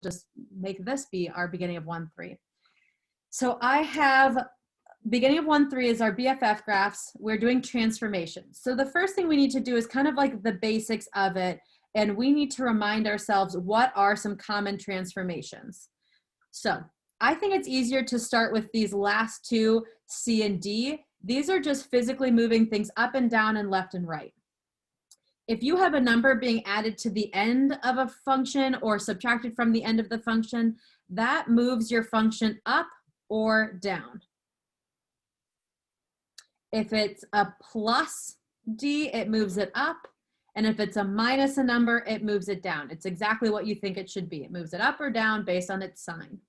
just make this be our beginning of 1, 3. So I have beginning of 1, 3 is our BFF graphs. We're doing transformations. So the first thing we need to do is kind of like the basics of it. And we need to remind ourselves what are some common transformations. So I think it's easier to start with these last two, C and D. These are just physically moving things up and down and left and right. If you have a number being added to the end of a function or subtracted from the end of the function, that moves your function up or down. If it's a plus D, it moves it up. And if it's a minus a number, it moves it down. It's exactly what you think it should be. It moves it up or down based on its sign.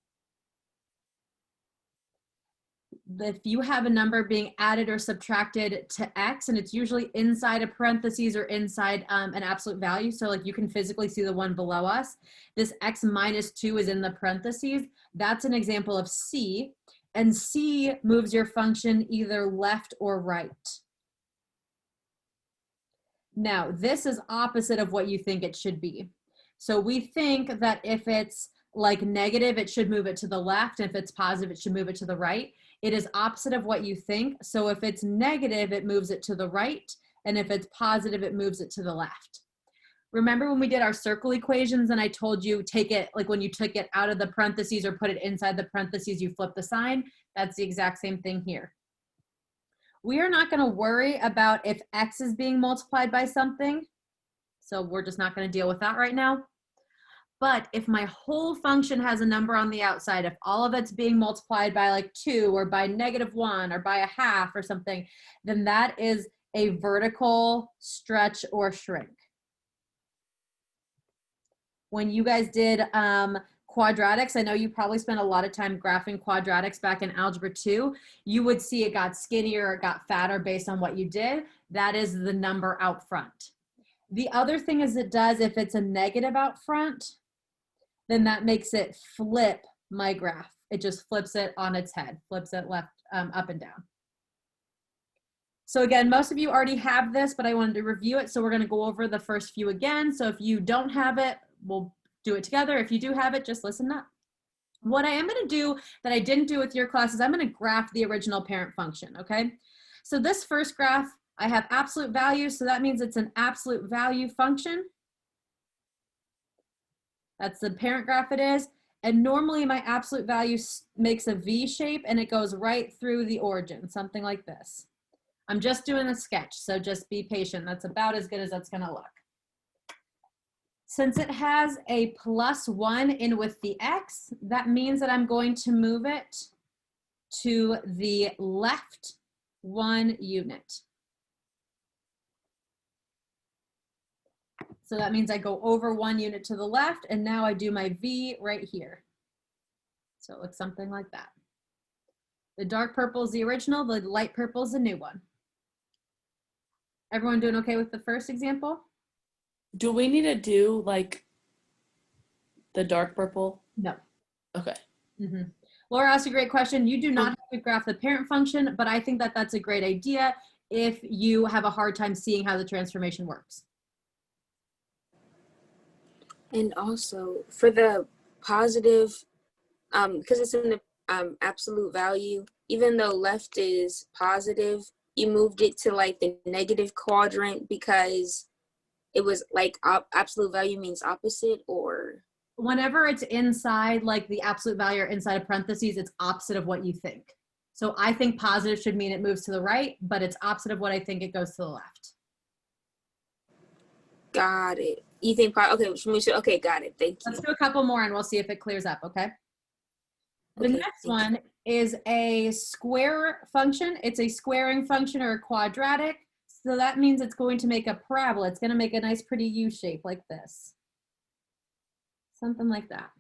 If you have a number being added or subtracted to X, and it's usually inside a parentheses or inside an absolute value, so like you can physically see the one below us, this X minus 2 is in the parentheses. That's an example of C, and C moves your function either left or right. Now, this is opposite of what you think it should be. So we think that if it's like negative, it should move it to the left. If it's positive, it should move it to the right. It is opposite of what you think. So if it's negative, it moves it to the right. And if it's positive, it moves it to the left. Remember when we did our circle equations and I told you take it, like when you took it out of the parentheses or put it inside the parentheses, you flip the sign? That's the exact same thing here. We are not going to worry about if X is being multiplied by something. So we're just not going to deal with that right now. But if my whole function has a number on the outside, if all of it's being multiplied by like 2 or by -1 or by a half or something, then that is a vertical stretch or shrink. When you guys did quadratics, I know you probably spent a lot of time graphing quadratics back in Algebra 2. You would see it got skinnier or it got fatter based on what you did. That is the number out front. The other thing is it does, if it's a negative out front, then that makes it flip my graph. It just flips it on its head, flips it left, up and down. So again, most of you already have this, but I wanted to review it. So we're going to go over the first few again. So if you don't have it, we'll do it together. If you do have it, just listen up. What I am going to do that I didn't do with your class is I'm going to graph the original parent function, okay? So this first graph, I have absolute values, so that means it's an absolute value function. That's the parent graph it is. And normally my absolute value makes a V shape and it goes right through the origin, something like this. I'm just doing a sketch, so just be patient. That's about as good as that's going to look. Since it has a +1 in with the X, that means that I'm going to move it to the left 1 unit. So that means I go over 1 unit to the left, and now I do my V right here. So it looks something like that. The dark purple is the original, the light purple is the new one. Everyone doing okay with the first example? Do we need to do like the dark purple? No. Okay. Mm-hmm. Laura asked a great question. You do not have to graph the parent function, but I think that that's a great idea if you have a hard time seeing how the transformation works. And also for the positive, because it's in the absolute value, even though left is positive, you moved it to like the negative quadrant because it was like absolute value means opposite, or? Whenever it's inside like the absolute value or inside of parentheses, it's opposite of what you think. So I think positive should mean it moves to the right, but it's opposite of what I think it goes to the left. Got it. You think, okay, okay, got it. Thank you. Let's do a couple more and we'll see if it clears up, okay? The next one is a square function. It's a squaring function or a quadratic. So that means it's going to make a parabola. It's going to make a nice pretty U shape like this. Something like that.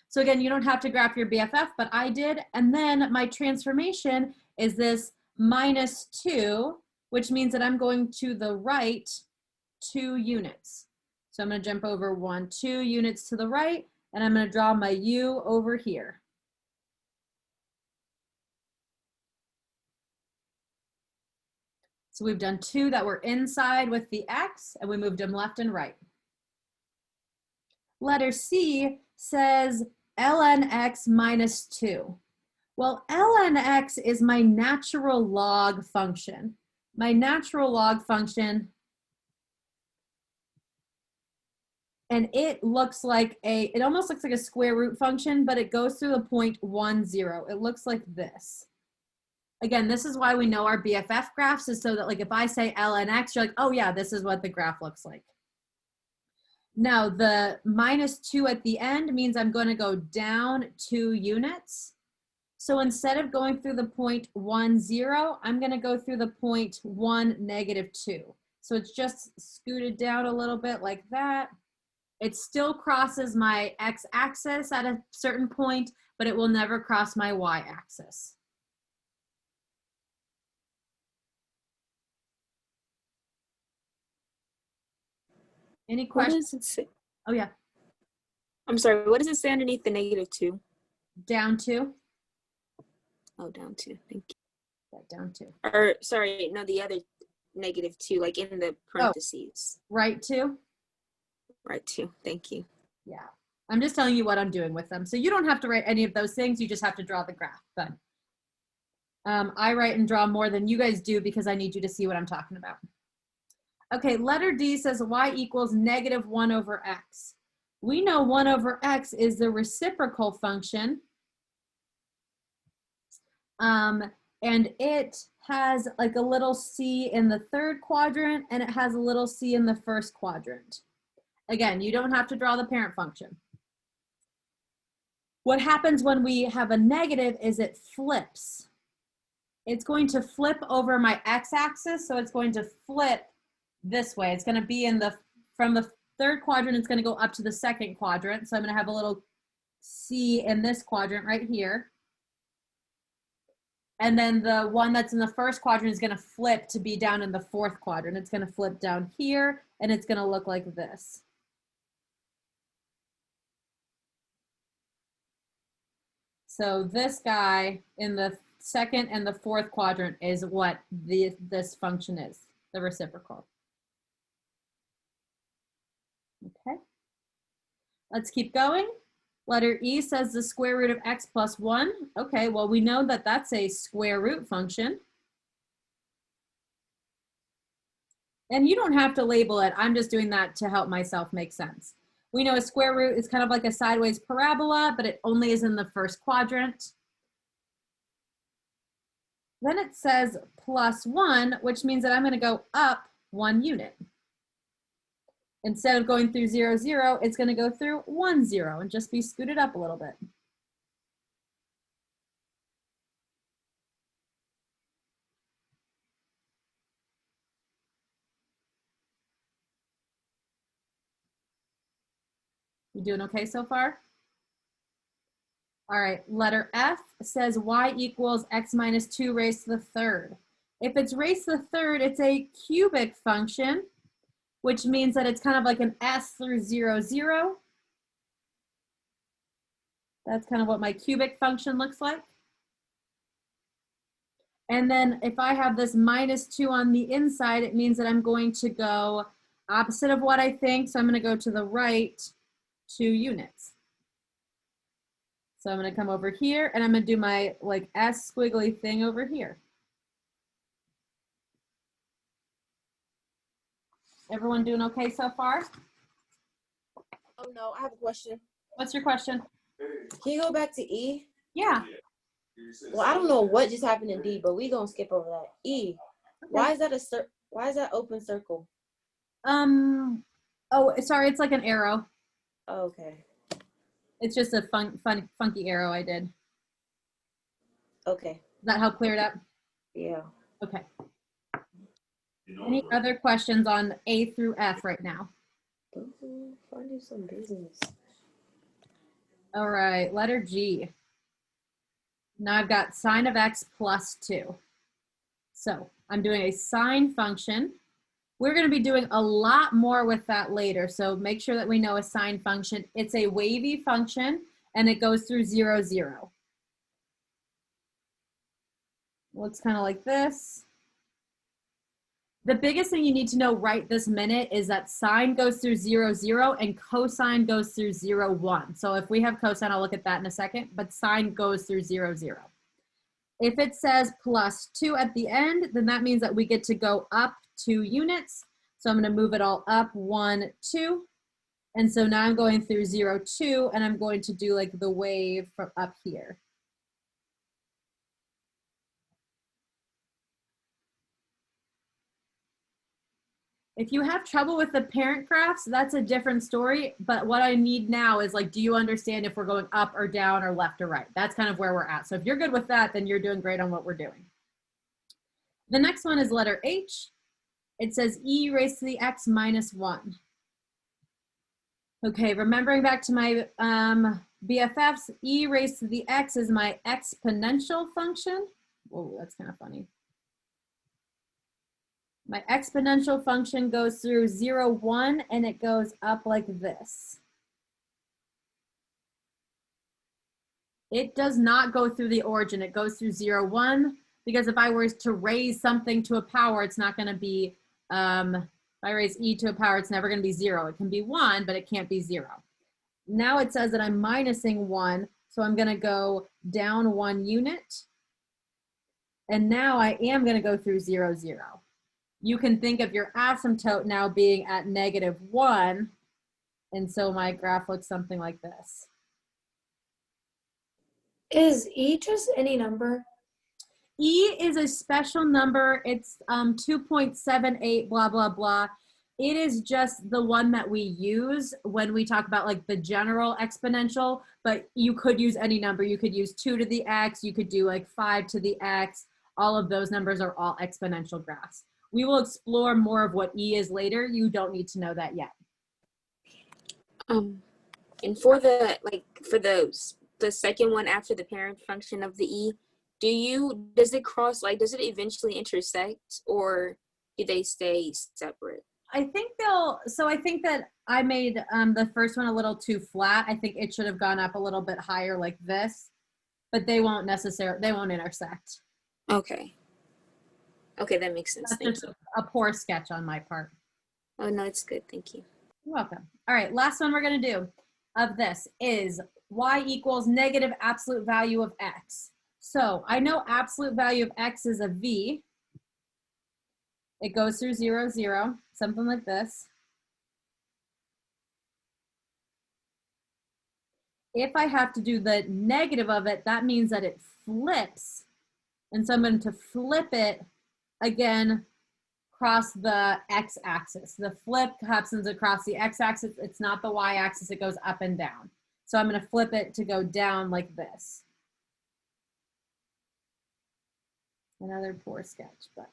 So again, you don't have to graph your BFF, but I did. And then my transformation is this -2, which means that I'm going to the right 2 units. So I'm going to jump over 1, 2 units to the right, and I'm going to draw my U over here. So we've done 2 that were inside with the X, and we moved them left and right. Letter C says ln x minus 2. Well, ln x is my natural log function. My natural log function, and it looks like it almost looks like a square root function, but it goes through the point 1, 0. It looks like this. Again, this is why we know our BFF graphs, is so that like if I say ln x, you're like, oh yeah, this is what the graph looks like. Now the minus 2 at the end means I'm going to go down 2 units. So instead of going through the point 1, 0, I'm going to go through the point 1, negative 2. So it's just scooted down a little bit like that. It still crosses my x-axis at a certain point, but it will never cross my y-axis. Any questions? What does it say? Oh yeah, I'm sorry, what does it say underneath the negative 2? down 2. Oh, down 2. Thank you. Yeah, down 2. Or, sorry, no, the other negative 2, like in the parentheses. Right 2. Right, 2. Thank you. Yeah, I'm just telling you what I'm doing with them. So you don't have to write any of those things. You just have to draw the graph. But I write and draw more than you guys do because I need you to see what I'm talking about. Okay, letter D says y equals negative 1 over x. We know 1 over x is the reciprocal function. And it has like a little c in the third quadrant, and it has a little c in the first quadrant. Again, you don't have to draw the parent function. What happens when we have a negative is it flips. It's going to flip over my x-axis, so it's going to flip this way. It's going to be from the third quadrant, it's going to go up to the second quadrant. So I'm going to have a little C in this quadrant right here. And then the one that's in the first quadrant is going to flip to be down in the fourth quadrant. It's going to flip down here, and it's going to look like this. So this guy in the second and the fourth quadrant is what this function is, the reciprocal. Okay, let's keep going. Letter E says the square root of x plus 1. Okay, well, we know that that's a square root function. And you don't have to label it. I'm just doing that to help myself make sense. We know a square root is kind of like a sideways parabola, but it only is in the first quadrant. Then it says plus 1, which means that I'm going to go up 1 unit. Instead of going through 0, 0, it's going to go through 1, 0 and just be scooted up a little bit. You doing okay so far? All right, letter F says y equals x minus 2 raised to the third. If it's raised to the third, it's a cubic function, which means that it's kind of like an S through 0, 0. That's kind of what my cubic function looks like. And then if I have this minus 2 on the inside, it means that I'm going to go opposite of what I think. So I'm going to go to the right 2 units. So I'm going to come over here, and I'm going to do my like S squiggly thing over here. Everyone doing okay so far? Oh no, I have a question. What's your question? Can you go back to E? Yeah. Well, I don't know what just happened in D, but we gonna skip over that. E. Okay. Why is that open circle? Oh, sorry, it's like an arrow. Oh, okay. It's just a funky arrow I did. Okay. Does that help clear it up? Yeah. Okay. Any other questions on A through F right now? Finding some business. All right, letter G. Now I've got sine of x plus 2. So I'm doing a sine function. We're going to be doing a lot more with that later, so make sure that we know a sine function. It's a wavy function, and it goes through 0, 0. Looks kind of like this. The biggest thing you need to know right this minute is that sine goes through 0, 0, and cosine goes through 0, 1. So if we have cosine, I'll look at that in a second, but sine goes through 0, 0. If it says plus 2 at the end, then that means that we get to go up 2 units. So I'm going to move it all up 1, 2. And so now I'm going through 0, 2, and I'm going to do like the wave from up here. If you have trouble with the parent graphs, that's a different story. But what I need now is like, do you understand if we're going up or down or left or right? That's kind of where we're at. So if you're good with that, then you're doing great on what we're doing. The next one is letter H. It says e raised to the x minus 1. Okay, remembering back to my BFFs, e raised to the x is my exponential function. Whoa, that's kind of funny. My exponential function goes through 0, 1, and it goes up like this. It does not go through the origin. It goes through 0, 1, because if I were to raise something to a power, it's not going to be, if I raise e to a power, it's never going to be 0. It can be 1, but it can't be 0. Now it says that I'm minusing 1, so I'm going to go down 1 unit. And now I am going to go through 0, 0. You can think of your asymptote now being at -1. And so my graph looks something like this. Is E just any number? E is a special number. It's 2.78, blah, blah, blah. It is just the one that we use when we talk about like the general exponential, but you could use any number. You could use 2 to the x. You could do like 5 to the x. All of those numbers are all exponential graphs. We will explore more of what E is later. You don't need to know that yet. And for the second one after the parent function of the e, does it cross, like, does it eventually intersect, or do they stay separate? I think I think that I made the first one a little too flat. I think it should have gone up a little bit higher like this, but they won't intersect. Okay. Okay, that makes sense. That's Thank just you. a poor sketch on my part. Oh, no, it's good. Thank you. You're welcome. All right, last one we're going to do of this is y equals negative absolute value of x. So I know absolute value of x is a v. It goes through 0, 0, something like this. If I have to do the negative of it, that means that it flips. And so I'm going to flip it again across the x-axis. The flip happens across the x-axis. It's not the y-axis. It goes up and down. So I'm going to flip it to go down like this. Another poor sketch, but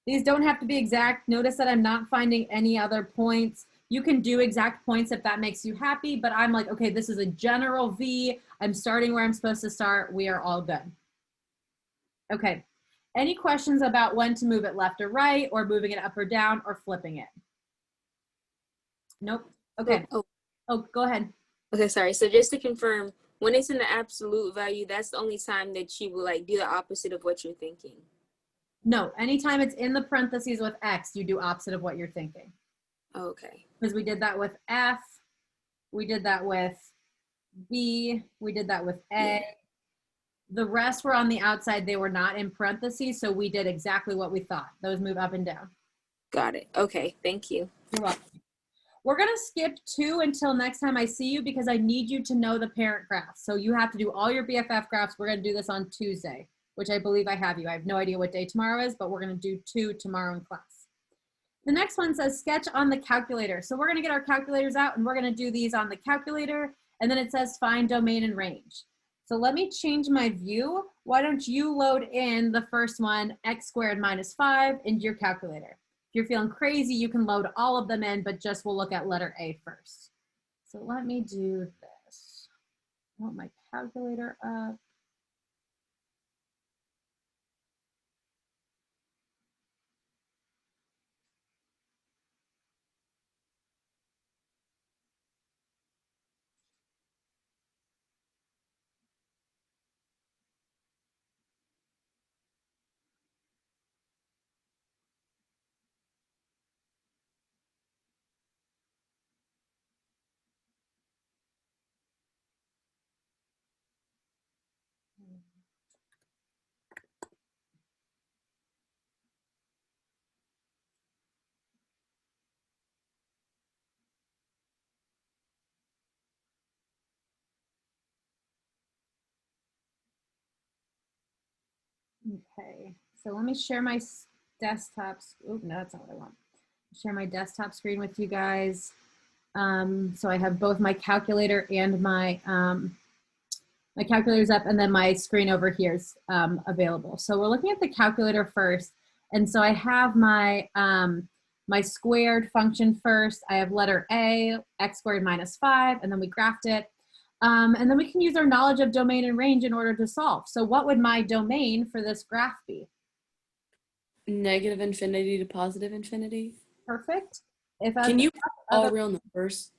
these don't have to be exact. Notice that I'm not finding any other points. You can do exact points if that makes you happy, but I'm like, okay, this is a general V. I'm starting where I'm supposed to start. We are all good. Okay. Any questions about when to move it left or right, or moving it up or down, or flipping it? Nope. Okay. Oh, go ahead. Okay, sorry. So just to confirm, when it's in the absolute value, that's the only time that you will like do the opposite of what you're thinking. No, anytime it's in the parentheses with X, you do opposite of what you're thinking. Okay. Because we did that with F, we did that with B, we did that with A. Yeah. The rest were on the outside. They were not in parentheses, so we did exactly what we thought. Those move up and down. Got it. Okay, thank you. You're welcome. We're going to skip 2 until next time I see you because I need you to know the parent graphs. So you have to do all your BFF graphs. We're going to do this on Tuesday, which I believe I have you. I have no idea what day tomorrow is, but we're going to do 2 tomorrow in class. The next one says sketch on the calculator. So we're going to get our calculators out and we're going to do these on the calculator. And then it says find domain and range. So let me change my view. Why don't you load in the first one, x squared minus 5, into your calculator. If you're feeling crazy, you can load all of them in, but just we'll look at letter A first. So let me do this. I want my calculator up. Okay, so let me share my desktop. Oh, no, that's not what I want. Share my desktop screen with you guys. So I have both my calculator and my my calculator's up, and then my screen over here is available. So we're looking at the calculator first, and so I have my my squared function first. I have letter A, x squared minus 5, and then we graphed it. And then we can use our knowledge of domain and range in order to solve. So what would my domain for this graph be? Negative infinity to positive infinity. Perfect. If Can you all real numbers?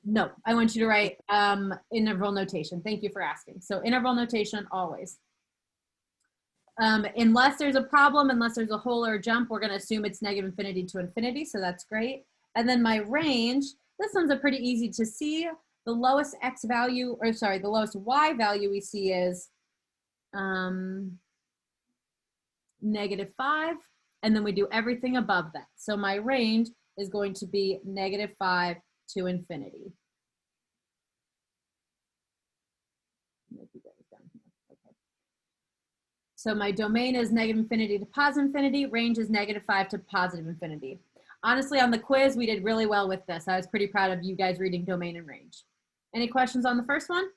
No, I want you to write interval notation. Thank you for asking. So interval notation always. Unless there's a problem, unless there's a hole or a jump, we're going to assume it's negative infinity to infinity. So that's great. And then my range, this one's a pretty easy to see. The lowest x value, or sorry, the lowest y value we see is -5. And then we do everything above that. So my range is going to be -5 to infinity. Okay. So my domain is negative infinity to positive infinity. Range is -5 to positive infinity. Honestly, on the quiz, we did really well with this. I was pretty proud of you guys reading domain and range. Any questions on the first one?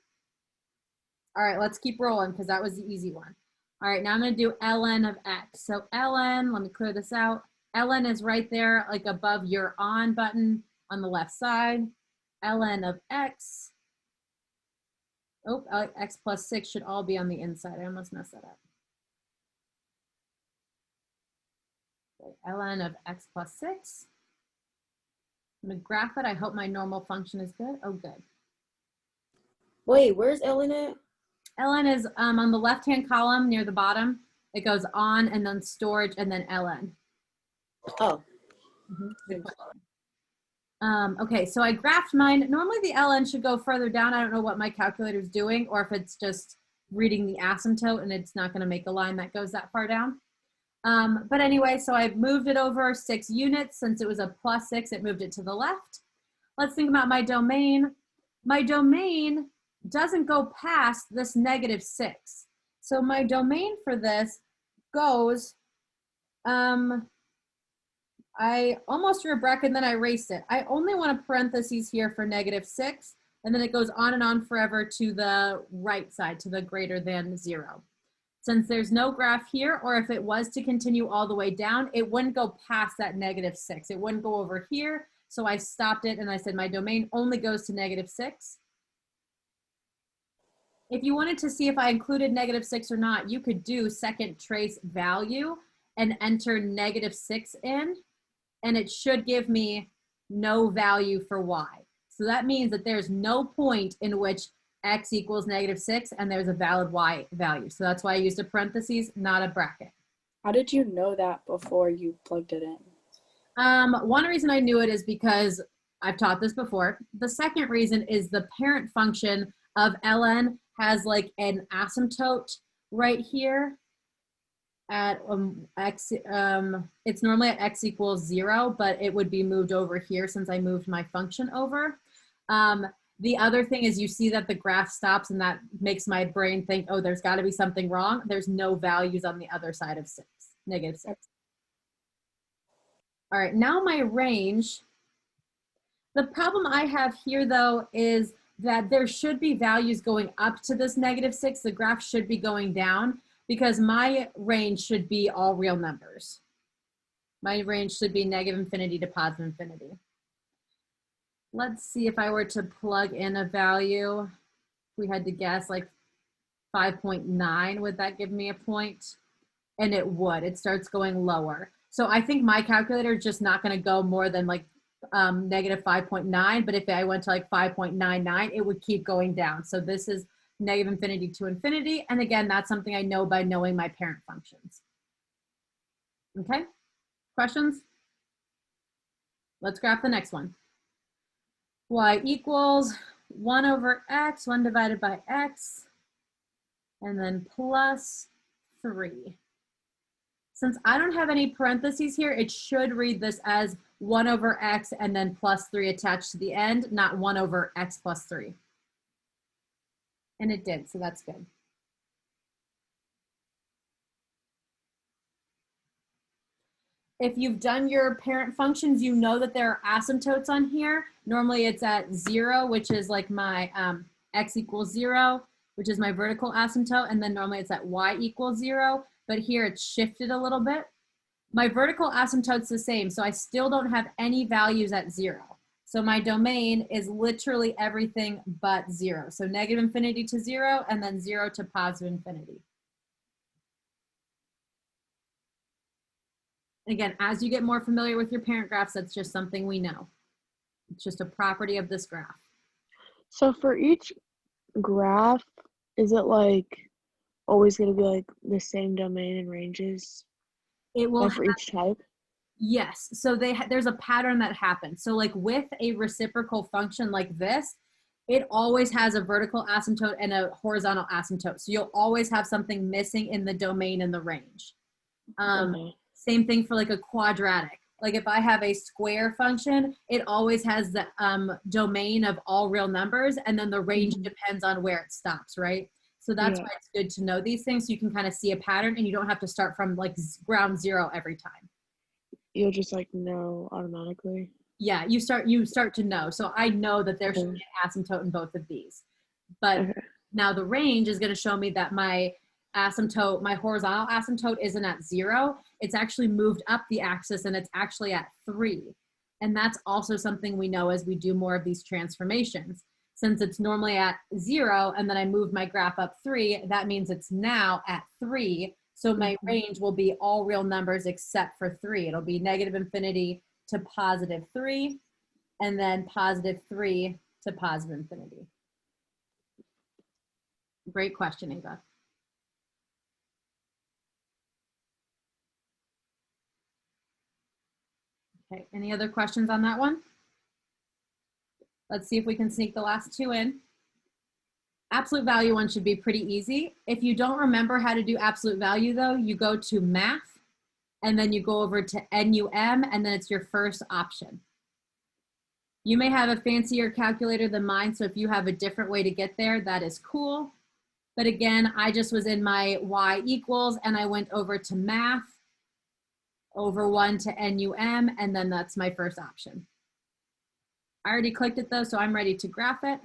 All right, let's keep rolling because that was the easy one. All right, now I'm going to do ln of x. So ln, let me clear this out. ln is right there, like above your on button on the left side. ln of x. Oh, x plus 6 should all be on the inside. I almost messed that up. Okay, ln of x plus 6. I'm going to graph it. I hope my normal function is good. Oh, good. Wait, where's Ellen at? ln is on the left-hand column near the bottom. It goes on and then storage and then ln. Oh. Okay, so I graphed mine. Normally the ln should go further down. I don't know what my calculator is doing, or if it's just reading the asymptote and it's not going to make a line that goes that far down. But anyway, so I've moved it over 6 units. Since it was a +6, it moved it to the left. Let's think about my domain. My domain doesn't go past this -6. So my domain for this goes, I almost drew a bracket and then I erased it. I only want a parentheses here for -6, and then it goes on and on forever to the right side, to the greater than 0. Since there's no graph here, or if it was to continue all the way down, it wouldn't go past that -6. It wouldn't go over here. So I stopped it and I said my domain only goes to -6. If you wanted to see if I included -6 or not, you could do second trace value and enter -6 in, and it should give me no value for y. So that means that there's no point in which x equals -6 and there's a valid y value. So that's why I used a parentheses, not a bracket. How did you know that before you plugged it in? One reason I knew it is because I've taught this before. The second reason is the parent function of ln has like an asymptote right here at x. It's normally at x equals 0, but it would be moved over here since I moved my function over. The other thing is you see that the graph stops, and that makes my brain think, oh, there's got to be something wrong. There's no values on the other side of -6. All right, now my range. The problem I have here, though, is that there should be values going up to this -6. The graph should be going down because my range should be all real numbers. My range should be -infinity to positive infinity. Let's see if I were to plug in a value. If we had to guess like 5.9, would that give me a point? And it would. It starts going lower. So I think my calculator is just not going to go more than like -5.9, but if I went to like 5.99, it would keep going down. So this is -infinity to infinity. And again, that's something I know by knowing my parent functions. Okay, questions? Let's graph the next one. Y equals 1 over x, 1 divided by x, and then plus 3. Since I don't have any parentheses here, it should read this as 1 over x and then plus 3 attached to the end, not 1 over x plus 3. And it did, so that's good. if you've done your parent functions, you know that there are asymptotes on here. Normally it's at 0, which is like my x equals 0, which is my vertical asymptote. And then normally it's at y equals 0. But here it's shifted a little bit. My vertical asymptote's the same. So I still don't have any values at 0. So my domain is literally everything but 0. So negative infinity to 0 and then 0 to positive infinity. Again, as you get more familiar with your parent graphs, that's just something we know. It's just a property of this graph. So for each graph, is it like always going to be like the same domain and ranges? It will For each type? Yes. So there's a pattern that happens. So like with a reciprocal function like this, it always has a vertical asymptote and a horizontal asymptote. So you'll always have something missing in the domain and the range. Okay. Same thing for like a quadratic. Like if I have a square function, it always has the domain of all real numbers, and then the range depends on where it stops, right? So that's why it's good to know these things, so you can kind of see a pattern and you don't have to start from like ground zero every time. You'll just like know automatically. Yeah, you start to know. So I know that there should be an asymptote in both of these. But now the range is going to show me that my asymptote, my horizontal asymptote isn't at 0. It's actually moved up the axis and it's actually at 3. And that's also something we know as we do more of these transformations. Since it's normally at 0 and then I move my graph up 3, that means it's now at 3. So my range will be all real numbers except for 3. It'll be negative infinity to positive 3, and then positive 3 to positive infinity. Great question, Ava. Okay, any other questions on that one? Let's see if we can sneak the last 2 in. Absolute value one should be pretty easy. If you don't remember how to do absolute value though, you go to math and then you go over to NUM and then it's your first option. You may have a fancier calculator than mine, so if you have a different way to get there, that is cool. But again, I just was in my y equals and I went over to math, over 1 to NUM, and then that's my first option. I already clicked it though, so I'm ready to graph it.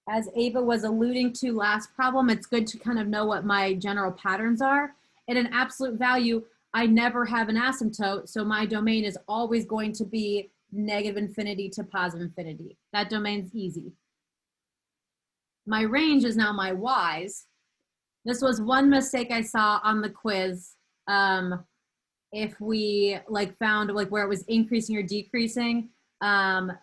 As Ava was alluding to last problem, it's good to kind of know what my general patterns are. In an absolute value, I never have an asymptote, so my domain is always going to be negative infinity to positive infinity. That domain's easy. My range is now my y's. This was one mistake I saw on the quiz. If we like found like where it was increasing or decreasing,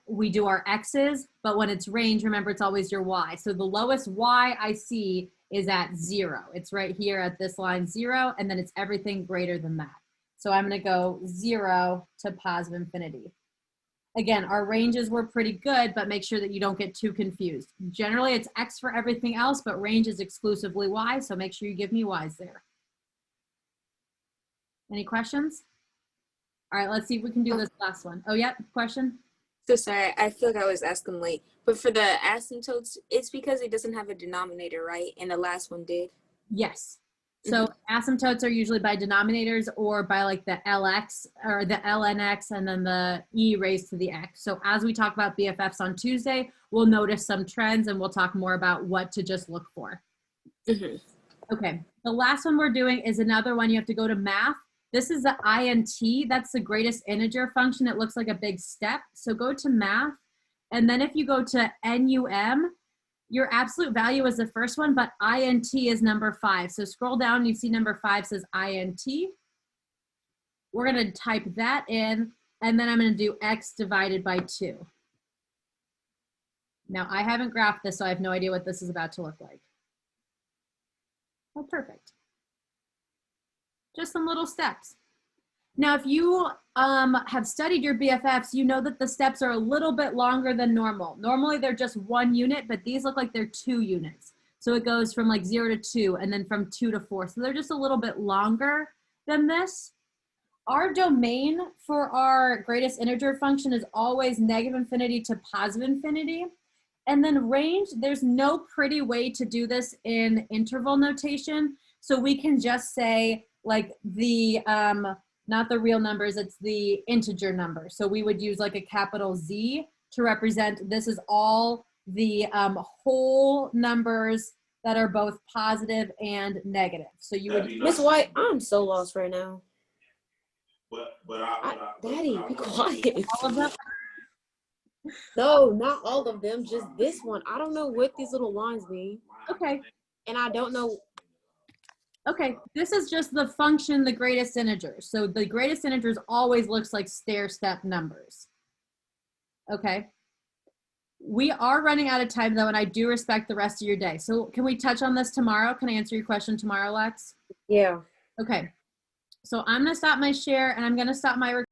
we do our x's, but when it's range, remember it's always your y. So the lowest y I see is at 0. It's right here at this line 0, and then it's everything greater than that. So I'm gonna go 0 to positive infinity. Again, our ranges were pretty good, but make sure that you don't get too confused. Generally it's x for everything else, but range is exclusively y, so make sure you give me y's there. Any questions? All right, let's see if we can do this last one. Oh, yeah, question? So sorry, I feel like I was asking late. But for the asymptotes, it's because it doesn't have a denominator, right? And the last one did. Yes. So asymptotes are usually by denominators or by like the LX or the LNX and then the E raised to the X. So as we talk about BFFs on Tuesday, we'll notice some trends and we'll talk more about what to just look for. Okay, the last one we're doing is another one you have to go to math. This is the INT, that's the greatest integer function. It looks like a big step. So go to math, and then if you go to NUM, your absolute value is the first one, but INT is number 5. So scroll down, you see number 5 says INT. We're gonna type that in, and then I'm gonna do x divided by 2. Now I haven't graphed this, so I have no idea what this is about to look like. Oh, perfect. Just some little steps. Now, if you have studied your BFFs, you know that the steps are a little bit longer than normal. Normally they're just 1 unit, but these look like they're 2 units. So it goes from like 0 to 2 and then from 2 to 4. So they're just a little bit longer than this. Our domain for our greatest integer function is always negative infinity to positive infinity. And then range, there's no pretty way to do this in interval notation. So we can just say like the, not the real numbers, it's the integer number. So we would use like a capital Z to represent, this is all the whole numbers that are both positive and negative. So you would, Miss White, I'm so lost right now. Daddy, be quiet. all of them. No, not all of them, just this one. I don't know what these little lines mean. Okay. And I don't know. Okay, this is just the function, the greatest integers. So the greatest integers always looks like stair-step numbers. Okay. We are running out of time though, and I do respect the rest of your day. So can we touch on this tomorrow? Can I answer your question tomorrow, Lex? Yeah. Okay. So I'm gonna stop my share and I'm gonna stop my